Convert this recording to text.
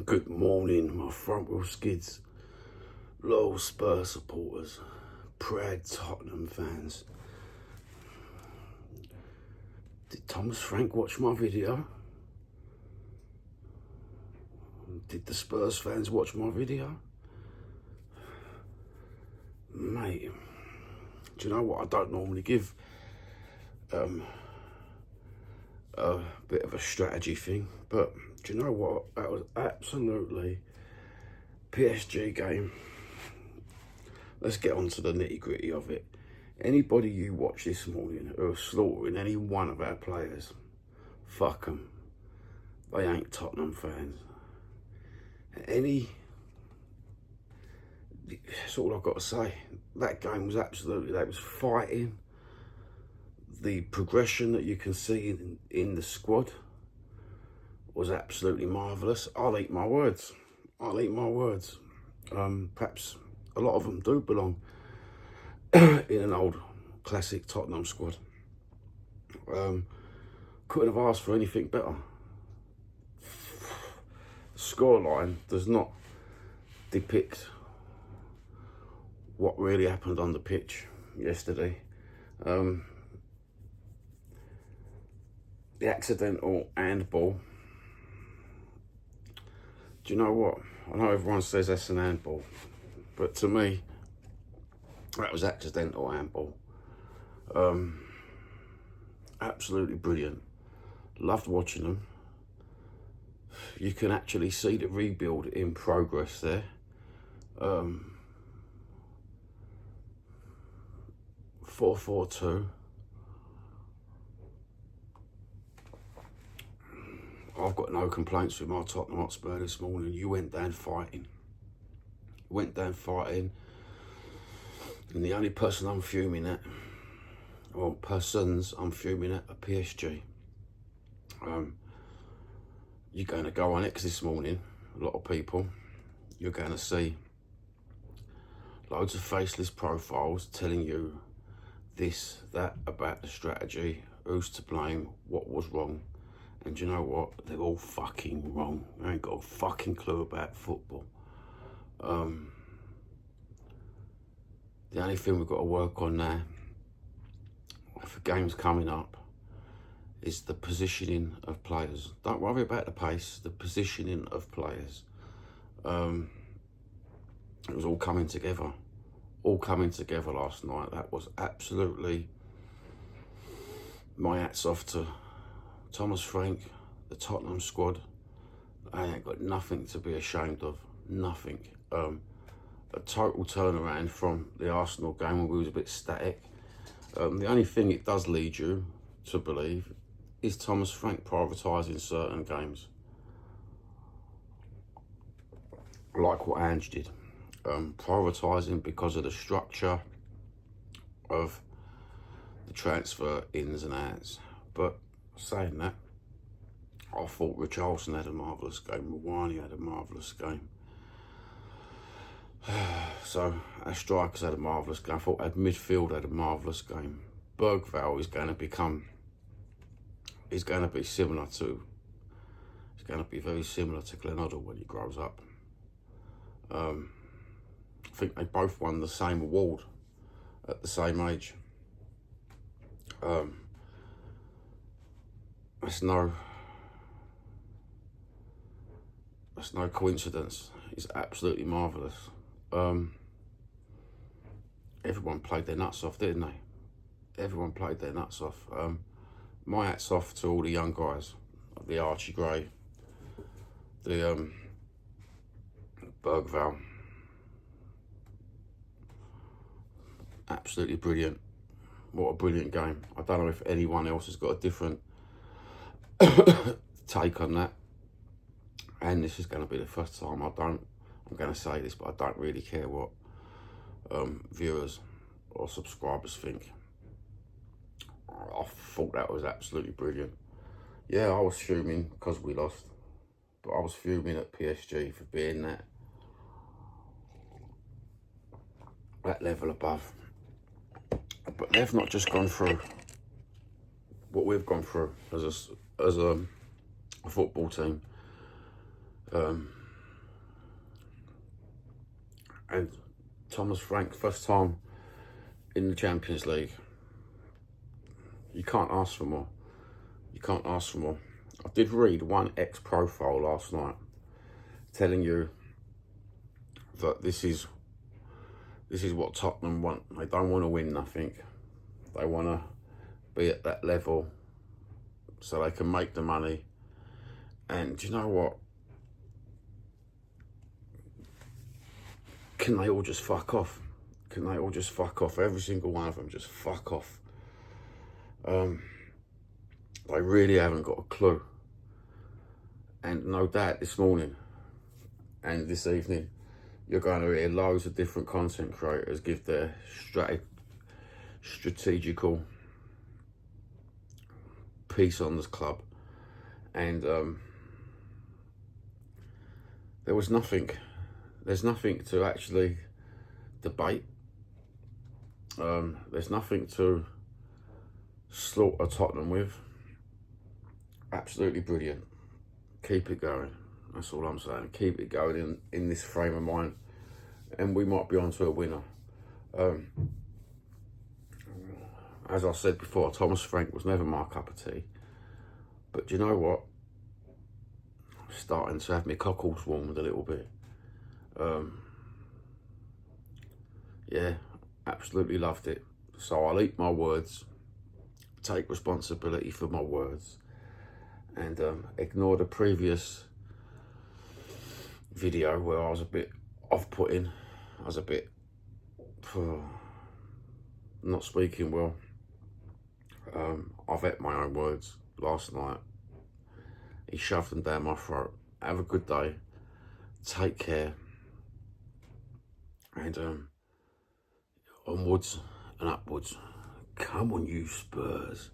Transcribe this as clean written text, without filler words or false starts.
Good morning, my front wheel skids, loyal Spurs supporters, proud Tottenham fans. Did Thomas Frank watch my video? Did the Spurs fans watch my video? Mate, do you know what? I don't normally give a bit of a strategy thing, but do you know what? That was absolutely PSG game. Let's get on to the nitty gritty of it. Anybody you watch this morning who are slaughtering any one of our players, fuck them. They ain't Tottenham fans. That's all I've got to say. That game was that was fighting. The progression that you can see in the squad was absolutely marvellous. I'll eat my words. Perhaps a lot of them do belong in an old classic Tottenham squad. Couldn't have asked for anything better. The scoreline does not depict what really happened on the pitch yesterday. The accidental handball. Do you know what? I know everyone says that's an handball, but to me, that was accidental handball. Absolutely brilliant. Loved watching them. You can actually see the rebuild in progress there. 4-4-2. I've got no complaints with my Tottenham Hotspur this morning. You went down fighting. And the only person I'm fuming at, or persons I'm fuming at, are PSG. You're going to go on X this morning, a lot of people. You're going to see loads of faceless profiles telling you this, that about the strategy, who's to blame, what was wrong. And you know what? They're all fucking wrong. They ain't got a fucking clue about football. The only thing we've got to work on now, for games coming up, is the positioning of players. Don't worry about the pace, the positioning of players. It was all coming together last night. That was absolutely, my hat's off to Thomas Frank, the Tottenham squad. They ain't got nothing to be ashamed of, nothing. A total turnaround from the Arsenal game when we was a bit static. The only thing it does lead you to believe is Thomas Frank privatising certain games. Like what Ange did. Privatising because of the structure of the transfer ins and outs. But saying that, I thought Richarlison had a marvellous game. Rwani had a marvellous game. So our strikers had a marvellous game. I thought our midfield had a marvellous game. Bergvall is going to be very similar to Glenn Hoddle when he grows up. I think they both won the same award at the same age. That's no coincidence. It's absolutely marvellous. Everyone played their nuts off, didn't they? Everyone played their nuts off. My hat's off to all the young guys, like the Archie Gray, the Bergvall. Absolutely brilliant. What a brilliant game. I don't know if anyone else has got a different take on that. And this is going to be the first time I'm going to say this, but I don't really care what viewers or subscribers think. I thought that was absolutely brilliant. Yeah, I was fuming because we lost, but I was fuming at PSG for being that level above. But they've not just gone through what we've gone through as a football team. And Thomas Frank, first time in the Champions League. You can't ask for more. You can't ask for more. I did read one ex-profile last night telling you that this is what Tottenham want. They don't want to win nothing. They want to be at that level so they can make the money. And do you know what? Can they all just fuck off? Can they all just fuck off? Every single one of them just fuck off. They really haven't got a clue. And no doubt this morning and this evening, you're going to hear loads of different content creators give their strategical piece on this club. And there's nothing to actually debate. There's nothing to slaughter Tottenham with. Absolutely brilliant. Keep it going. That's all I'm saying. Keep it going in this frame of mind, and we might be on to a winner. As I said before, Thomas Frank was never my cup of tea. But do you know what? I'm starting to have my cockles warmed a little bit. Yeah, absolutely loved it. So I'll eat my words, take responsibility for my words, and ignore the previous video where I was a bit off-putting. I was a bit not speaking well. I've ate my own words last night. He shoved them down my throat. Have a good day. Take care. And onwards and upwards. Come on, you Spurs.